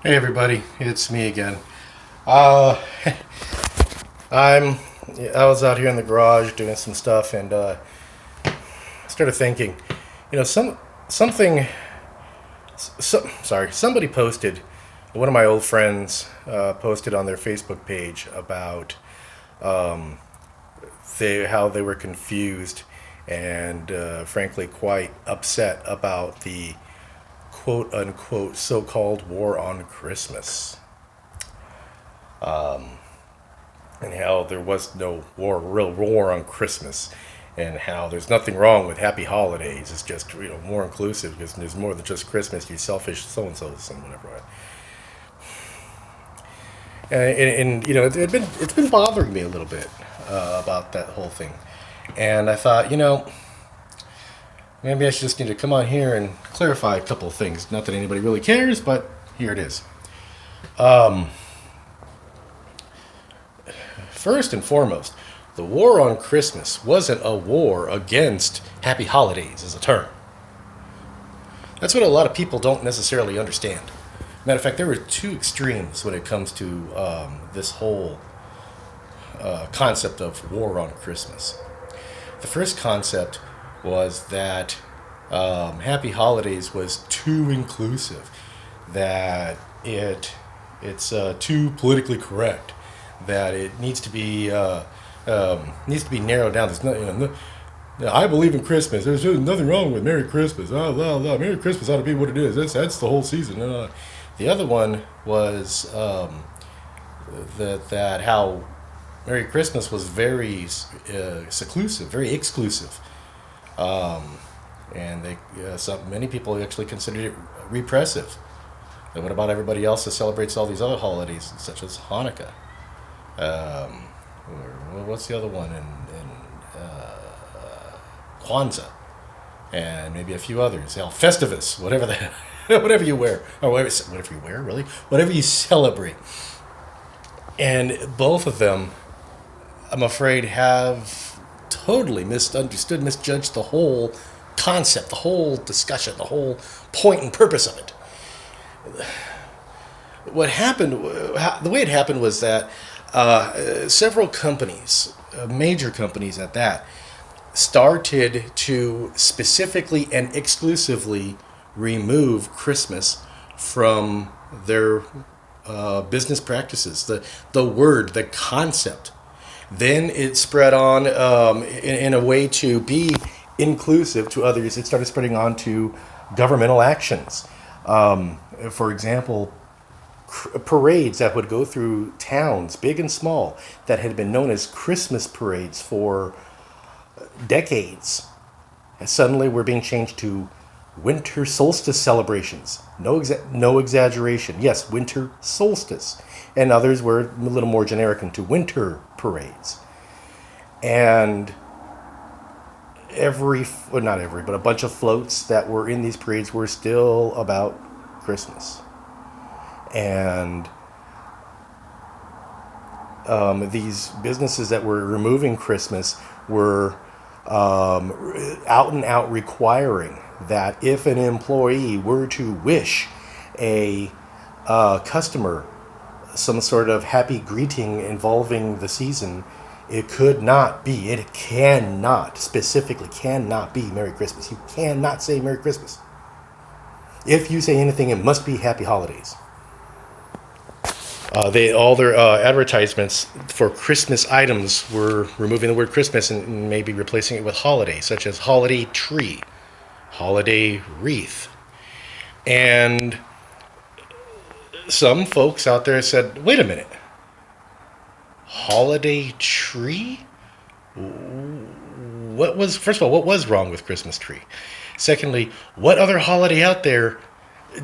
Hey everybody, it's me again. Uh, I'm I was out here in the garage doing some stuff and started thinking, something. Sorry, somebody posted. One of my old friends posted on their Facebook page about how they were confused and frankly quite upset about the quote unquote so called war on Christmas. And how there was no real war on Christmas, and how there's nothing wrong with happy holidays. It's just more inclusive because there's more than just Christmas. You selfish so and so's and whatever. And it's been bothering me a little bit about that whole thing, and I thought maybe I should just need to come on here and clarify a couple of things. Not that anybody really cares, but here it is. First and foremost, the war on Christmas wasn't a war against happy holidays as a term. That's what a lot of people don't necessarily understand. Matter of fact, there were two extremes when it comes to this whole concept of war on Christmas. The first concept was that happy holidays was too inclusive, that it's too politically correct, that it needs to be narrowed down. There's I believe in Christmas. There's nothing wrong with Merry Christmas. Merry Christmas ought to be what it is. That's the whole season. The other one was that how Merry Christmas was very seclusive, very exclusive, and many people actually considered it repressive. And what about everybody else that celebrates all these other holidays, such as Hanukkah? Or what's the other one? Kwanzaa, and maybe a few others. Festivus, whatever whatever you wear, or whatever you wear, really, whatever you celebrate. And both of them, I'm afraid, have totally misunderstood, misjudged the whole concept, the whole discussion, the whole point and purpose of it. What happened, the way it happened was that several companies, major companies at that, started to specifically and exclusively remove Christmas from their business practices. The concept. Then it spread on in a way to be inclusive to others. It started spreading on to governmental actions. For example, parades that would go through towns, big and small, that had been known as Christmas parades for decades, and suddenly were being changed to winter solstice celebrations. No exaggeration. Yes, winter solstice. And others were a little more generic into winter parades. And not every, but a bunch of floats that were in these parades were still about Christmas. And these businesses that were removing Christmas were out and out requiring that if an employee were to wish a customer some sort of happy greeting involving the season, it specifically cannot be Merry Christmas. You cannot say Merry Christmas. If you say anything, it must be Happy Holidays. All their advertisements for Christmas items were removing the word Christmas and maybe replacing it with holiday, such as holiday tree, holiday wreath. And some folks out there said, wait a minute, holiday tree? First of all, what was wrong with Christmas tree? Secondly, what other holiday out there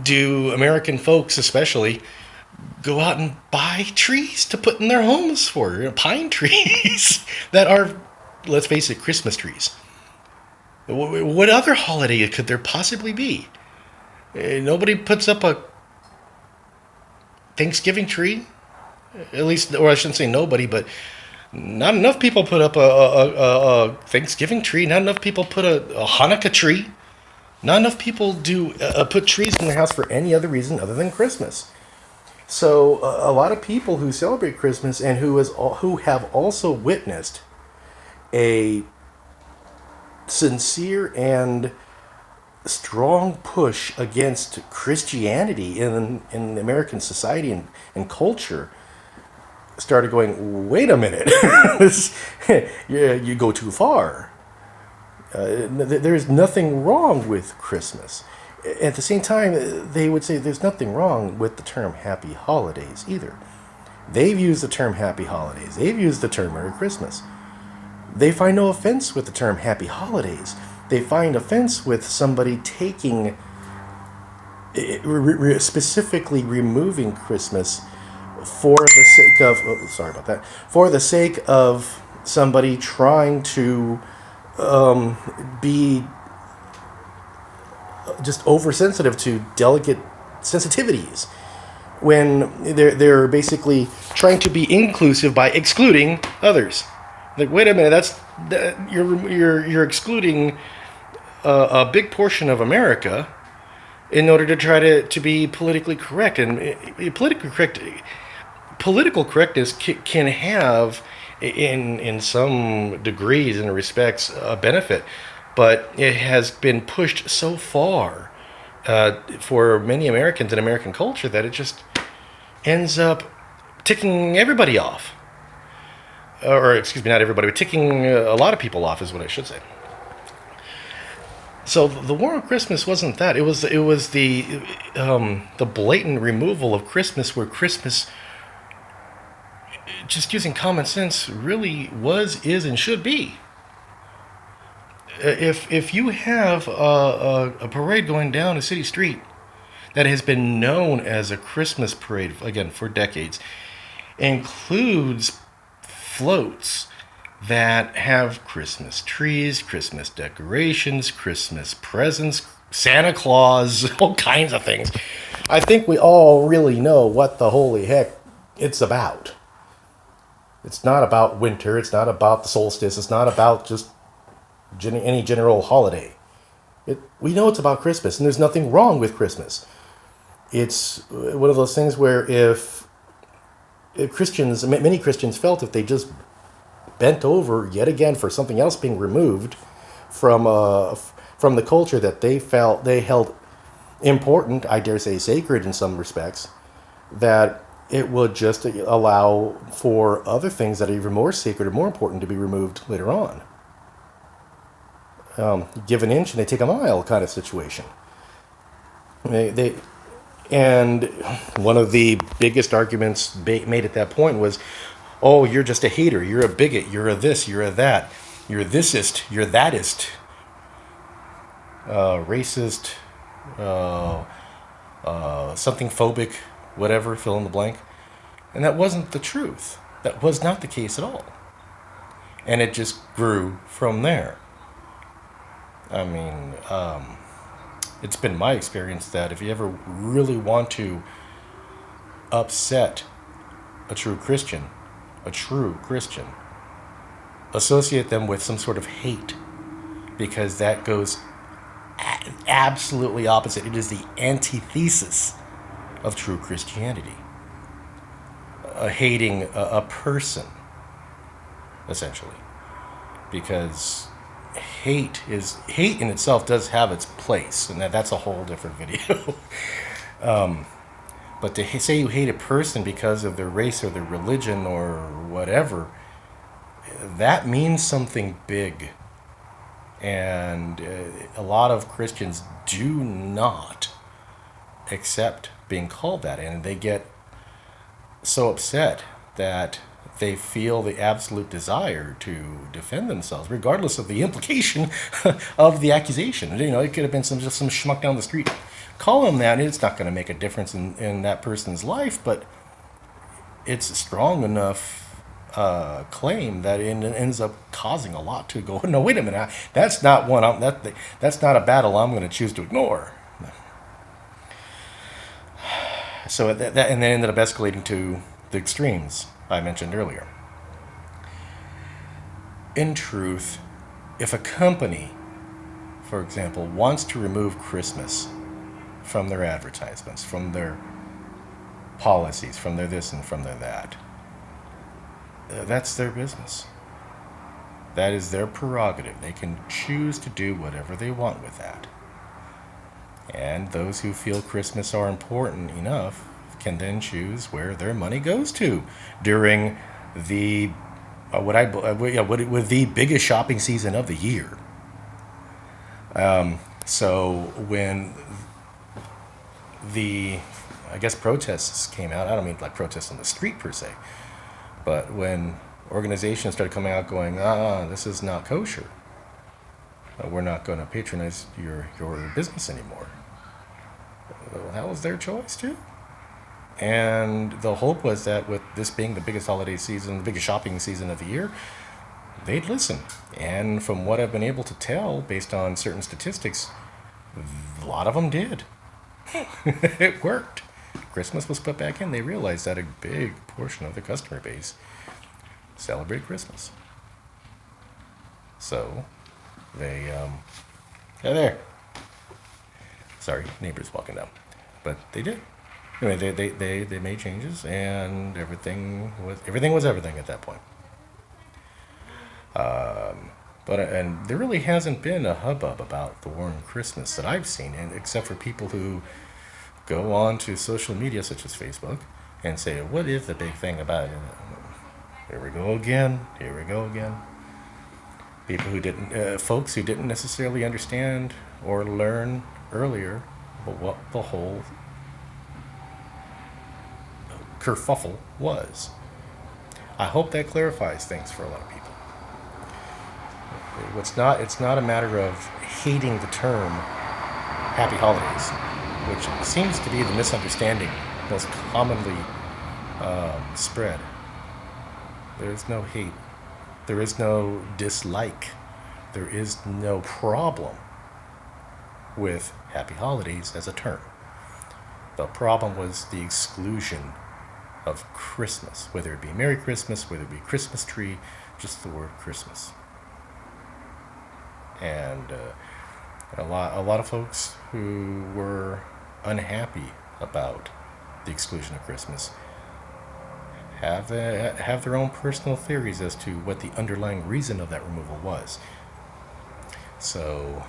do American folks especially go out and buy trees to put in their homes for? Pine trees that are, let's face it, Christmas trees. What other holiday could there possibly be? Nobody puts up a Thanksgiving tree, at least, or I shouldn't say nobody, but not enough people put up a Thanksgiving tree. Not enough people put a Hanukkah tree. Not enough people do put trees in their house for any other reason other than Christmas. So a lot of people who celebrate Christmas and who have also witnessed a sincere and strong push against Christianity in American society and culture started going, wait a minute, you go too far. There's nothing wrong with Christmas. At the same time, they would say there's nothing wrong with the term happy holidays either. They've used the term happy holidays. They've used the term Merry Christmas. They find no offense with the term happy holidays. They find offense with somebody taking, specifically removing Christmas for the sake of, sorry about that, for the sake of somebody trying to be just oversensitive to delicate sensitivities, when they're basically trying to be inclusive by excluding others. Like, wait a minute, you're excluding a big portion of America in order to try to be politically correct. And political correctness can have, in some degrees and respects, a benefit, but it has been pushed so far for many Americans and American culture that it just ends up ticking everybody off. Or, excuse me, not everybody, but ticking a lot of people off is what I should say. So the War on Christmas wasn't that. It was the blatant removal of Christmas, where Christmas, just using common sense, really was, is, and should be. If you have a parade going down a city street that has been known as a Christmas parade, again, for decades, includes floats that have Christmas trees, Christmas decorations, Christmas presents, Santa Claus, all kinds of things, I think we all really know what the holy heck it's about. It's not about winter. It's not about the solstice. It's not about just any general holiday. We know it's about Christmas, and there's nothing wrong with Christmas. It's one of those things where if Christians, many Christians felt if they just bent over yet again for something else being removed from the culture that they felt they held important, I dare say sacred in some respects, that it would just allow for other things that are even more sacred or more important to be removed later on. Give an inch and they take a mile kind of situation. And one of the biggest arguments made at that point was, oh, you're just a hater, you're a bigot, you're a this, you're a that, you're thisist, you're thatist, racist, something phobic, whatever, fill in the blank. And that wasn't the truth. That was not the case at all. And it just grew from there. I mean, it's been my experience that if you ever really want to upset a true Christian, associate them with some sort of hate, because that goes absolutely opposite. It is the antithesis of true Christianity. Hating a person, essentially, because hate in itself does have its place, and that's a whole different video. But to say you hate a person because of their race or their religion or whatever, that means something big. And a lot of Christians do not accept being called that, and they get so upset that they feel the absolute desire to defend themselves, regardless of the implication of the accusation. You know, it could have been just some schmuck down the street. Call him that, and it's not going to make a difference in that person's life, but it's a strong enough claim that it ends up causing a lot to go, no, wait a minute, that's not one. That's not a battle I'm going to choose to ignore. So and then ended up escalating to the extremes I mentioned earlier. In truth, if a company, for example, wants to remove Christmas from their advertisements, from their policies, from their this and from their that. That's their business. That is their prerogative. They can choose to do whatever they want with that. And those who feel Christmas are important enough can then choose where their money goes to during the with the biggest shopping season of the year. So when the I guess protests came out, I don't mean like protests on the street per se, but when organizations started coming out going, this is not kosher. We're not going to patronize your business anymore. Well, that was their choice too. And the hope was that with this being the biggest holiday season, the biggest shopping season of the year, they'd listen. And from what I've been able to tell, based on certain statistics, a lot of them did. It worked. Christmas was put back in. They realized that a big portion of the customer base celebrate Christmas. So they, hey there. Sorry, neighbors walking down. But they did. Anyway, they made changes, and everything was everything at that point. And there really hasn't been a hubbub about the war on Christmas that I've seen, and except for people who go on to social media such as Facebook and say, "What is the big thing about it?" Here we go again. Here we go again. People who didn't, folks who didn't necessarily understand or learn earlier what the whole kerfuffle was. I hope that clarifies things for a lot of people. It's not a matter of hating the term Happy Holidays, which seems to be the misunderstanding most commonly spread. There is no hate. There is no dislike. There is no problem with Happy Holidays as a term. The problem was the exclusion of Christmas, whether it be Merry Christmas, whether it be Christmas tree, just the word Christmas. And a lot of folks who were unhappy about the exclusion of Christmas have their own personal theories as to what the underlying reason of that removal was. So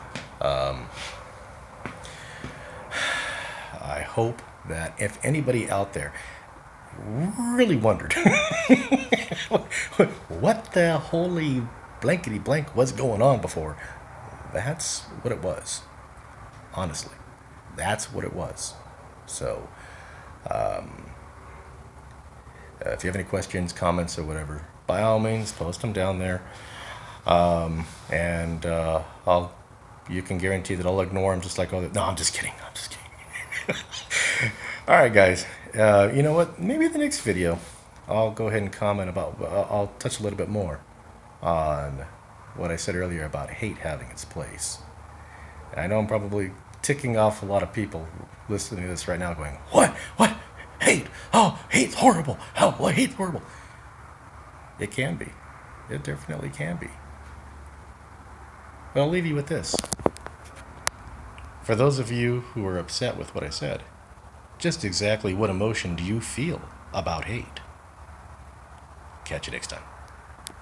I hope that if anybody out there really wondered what the holy blankety blank was going on before, that's what it was. Honestly, that's what it was. So if you have any questions, comments, or whatever, by all means, post them down there. And you can guarantee that I'll ignore them just like all that. No, I'm just kidding. All right, guys. You know what? Maybe the next video, I'll go ahead and comment about, I'll touch a little bit more on what I said earlier about hate having its place. And I know I'm probably ticking off a lot of people listening to this right now going, What? Hate? Oh, hate's horrible. Oh, what? Hate's horrible. It can be. It definitely can be. But I'll leave you with this. For those of you who are upset with what I said, just exactly what emotion do you feel about hate? Catch you next time.